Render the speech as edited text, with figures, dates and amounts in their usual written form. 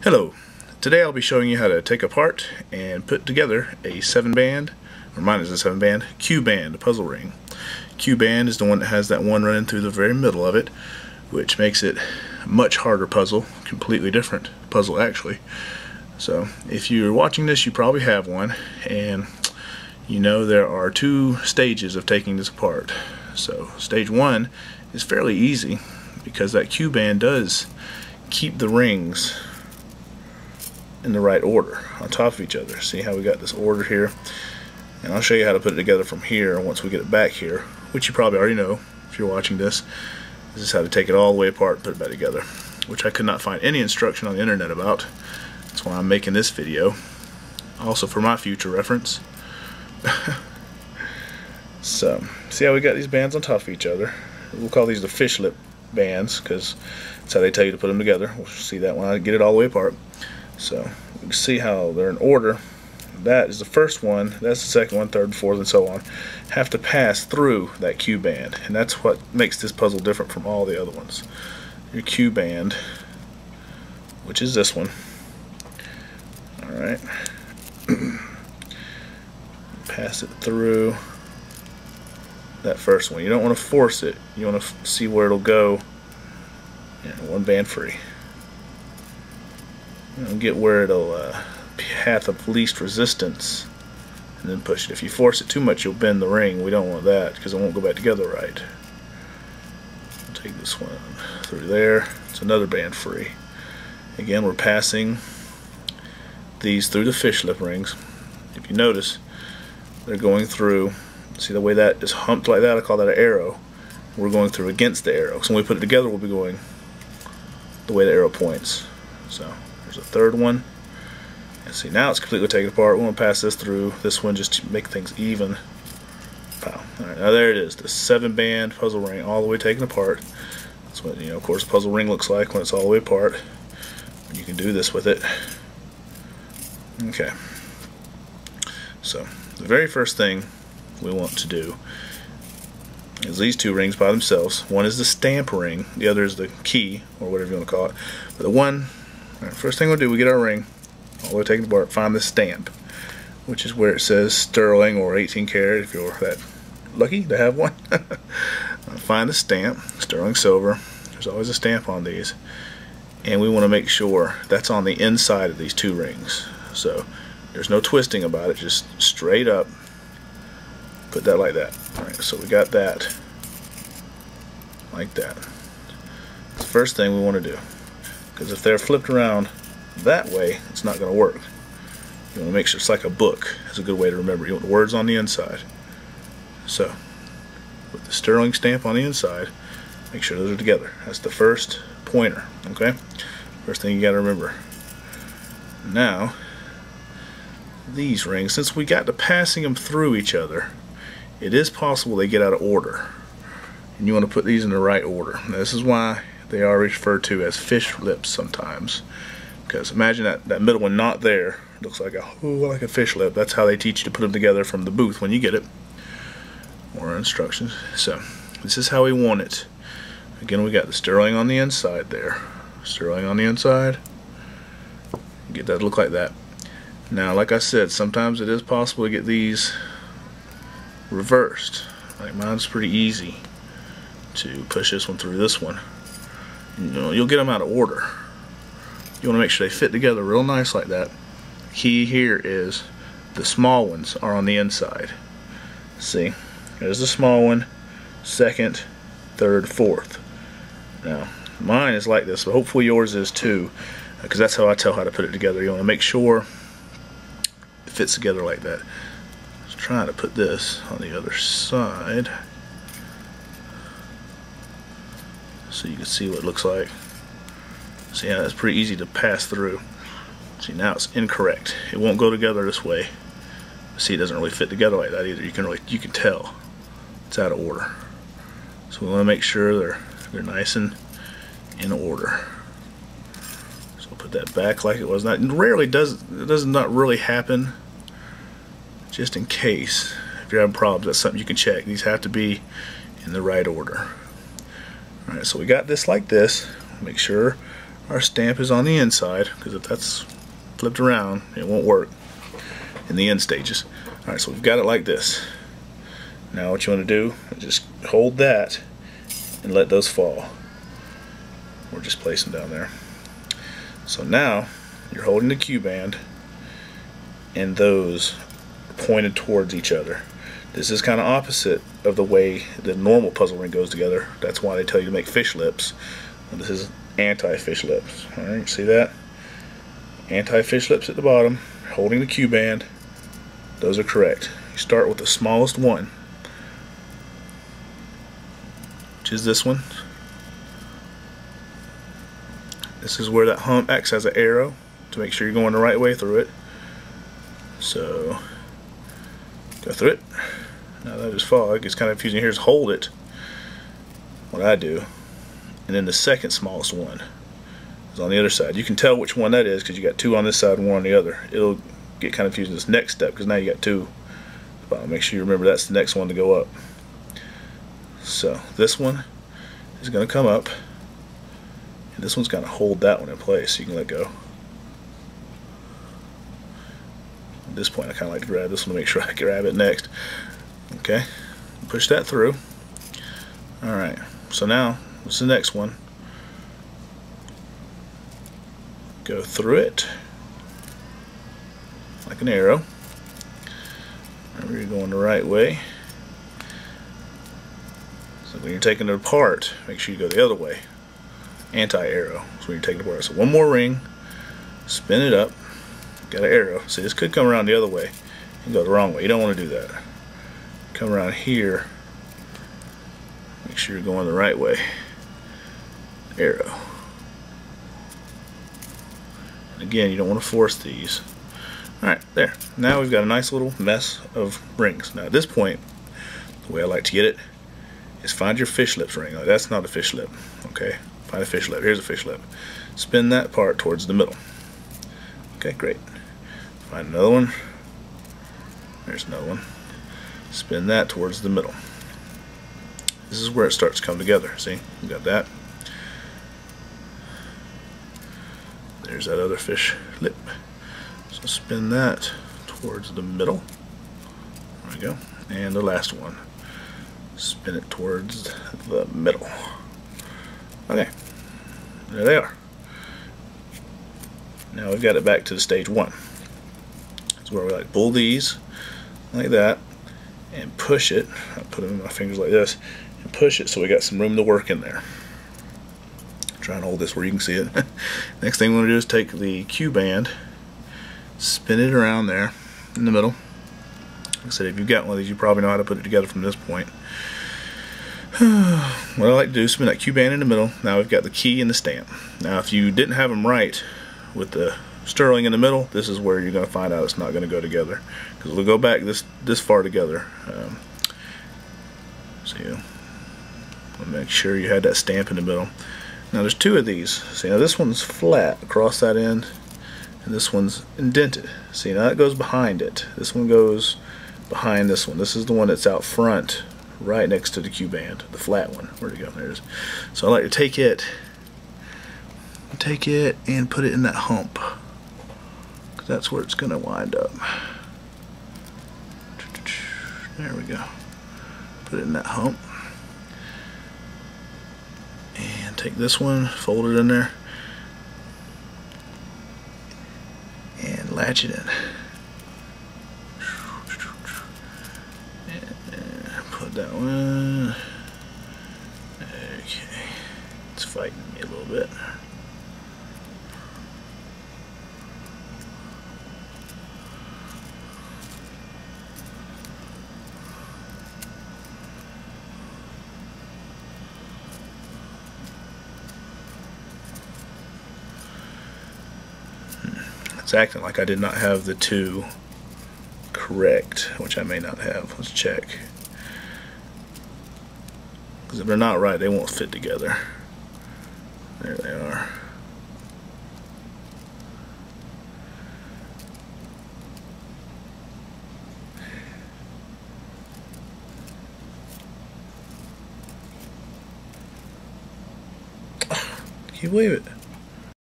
Hello, today I'll be showing you how to take apart and put together a 7-band, or mine is a 7-band, Q-band puzzle ring. Q-band is the one that has that one running through the very middle of it, which makes it a much harder puzzle, completely different puzzle actually. So if you're watching this, you probably have one, and you know there are two stages of taking this apart. So stage one is fairly easy because that Q-band does keep the rings in the right order on top of each other. See how we got this order here? And I'll show you how to put it together from here once we get it back here, which you probably already know if you're watching this. This is how to take it all the way apart and put it back together, which I could not find any instruction on the internet about. That's why I'm making this video, also for my future reference. So see how we got these bands on top of each other? We'll call these the fish lip bands because that's how they tell you to put them together. We'll see that when I get it all the way apart. So you can see how they're in order. That is the first one, that's the second one, third, fourth, and so on. Have to pass through that Q-band, and that's what makes this puzzle different from all the other ones. Your Q-band, which is this one. Alright. Pass it through that first one. You don't want to force it. You want to see where it'll go. Yeah, one band free. And get where it'll path of least resistance, and then push it. If you force it too much, you'll bend the ring. We don't want that because it won't go back together right. I'll take this one through there. It's another band free. Again, we're passing these through the fish lip rings. If you notice, they're going through. See the way that is humped like that? I call that an arrow. We're going through against the arrow. So when we put it together, we'll be going the way the arrow points. So there's a third one. And see, now it's completely taken apart. We want to pass this through this one just to make things even. Wow. Alright, now there it is, the 7-band puzzle ring all the way taken apart. That's what, of course, a puzzle ring looks like when it's all the way apart. You can do this with it. Okay. So the very first thing we want to do is these two rings by themselves. One is the stamp ring, the other is the key, or whatever you want to call it. But the one, first thing we'll do, we get our ring, all the way taken apart, find the stamp, which is where it says sterling or 18 karat if you're that lucky to have one. Find the stamp, sterling silver. There's always a stamp on these, and we want to make sure that's on the inside of these two rings. So there's no twisting about it, just straight up put that like that. Alright, so we got that like that. That's the first thing we want to do, because if they're flipped around that way, it's not going to work. You want to make sure it's like a book. It's a good way to remember. You want the words on the inside. So with the sterling stamp on the inside, make sure those are together. That's the first pointer. Okay, first thing you got to remember. Now these rings, since we got to passing them through each other, it is possible they get out of order, and you want to put these in the right order. Now, this is why they are referred to as fish lips sometimes, because imagine that middle one not there. It looks like a fish lip. That's how they teach you to put them together from the booth when you get it, or instructions. So this is how we want it. Again, we got the sterling on the inside there, sterling on the inside. Get that to look like that. Now, like I said, sometimes it is possible to get these reversed. Like mine's pretty easy to push this one through this one. You'll get them out of order. You want to make sure they fit together real nice like that. The key here is the small ones are on the inside. See, there's the small one, second, third, fourth. Now, mine is like this, but hopefully yours is too, because that's how I tell how to put it together. You want to make sure it fits together like that. Just trying to put this on the other side so you can see what it looks like. See how it's pretty easy to pass through. See, now it's incorrect. It won't go together this way. See, it doesn't really fit together like that either. You can tell it's out of order. So we want to make sure they're nice and in order. So we'll put that back like it was. It rarely does. It does not really happen. Just in case, if you're having problems, that's something you can check. These have to be in the right order. Alright, so we got this like this. Make sure our stamp is on the inside, because if that's flipped around, it won't work in the end stages. Alright, so we've got it like this. Now what you want to do is just hold that and let those fall. We're just placing down there. So now you're holding the Q band and those are pointed towards each other. This is kind of opposite of the way the normal puzzle ring goes together. That's why they tell you to make fish lips. Well, this is anti-fish lips. Alright, see that? Anti-fish lips at the bottom, holding the Q band. Those are correct. You start with the smallest one, which is this one. This is where that hump acts as an arrow to make sure you're going the right way through it. So go through it. Now that just fall. It gets kind of confusing. Here's hold it. What I do, and then the second smallest one is on the other side. You can tell which one that is because you got two on this side and one on the other. It'll get kind of confusing this next step because now you got two. But make sure you remember that's the next one to go up. So this one is going to come up, and this one's going to hold that one in place so you can let go. At this point I kind of like to grab this one to make sure I can grab it next. Okay, push that through. Alright, so now what's the next one? Go through it like an arrow. Remember, you're going the right way. So when you're taking it apart, make sure you go the other way. Anti-arrow. So when you're taking it apart. So one more ring, spin it up, got an arrow. See, this could come around the other way and go the wrong way. You don't want to do that. Come around here, make sure you're going the right way. Arrow. And again, you don't want to force these. Alright, there. Now we've got a nice little mess of rings. Now at this point, the way I like to get it is find your fish lips ring. Like, that's not a fish lip. Okay, find a fish lip. Here's a fish lip. Spin that part towards the middle. Okay, great. Find another one. There's another one. Spin that towards the middle. This is where it starts to come together. See, we got that. There's that other fish lip. So spin that towards the middle. There we go. And the last one. Spin it towards the middle. Okay. There they are. Now we've got it back to the stage one. That's where we like pull these like that and push it. I put them in my fingers like this and push it so we got some room to work in there. Try and hold this where you can see it. Next thing we want to do is take the Q band, spin it around there in the middle. Like I said, if you've got one of these, you probably know how to put it together from this point. What I like to do is spin that Q band in the middle. Now we've got the key and the stamp. Now if you didn't have them right with the sterling in the middle, this is where you're going to find out it's not going to go together, because it'll go back this far together. So you make sure you had that stamp in the middle. Now there's two of these. See, now this one's flat across that end, and this one's indented. See, now that goes behind it. This one goes behind this one. This is the one that's out front, right next to the Q band, the flat one. Where'd it go? There it is. So I like to take it and put it in that hump, because that's where it's going to wind up. There we go. Put it in that hump. And take this one, fold it in there, and latch it in. And put that one. Okay. It's fighting me a little bit. It's acting like I did not have the two correct, which I may not have. Let's check. Because if they're not right, they won't fit together. There they are. Can you believe it?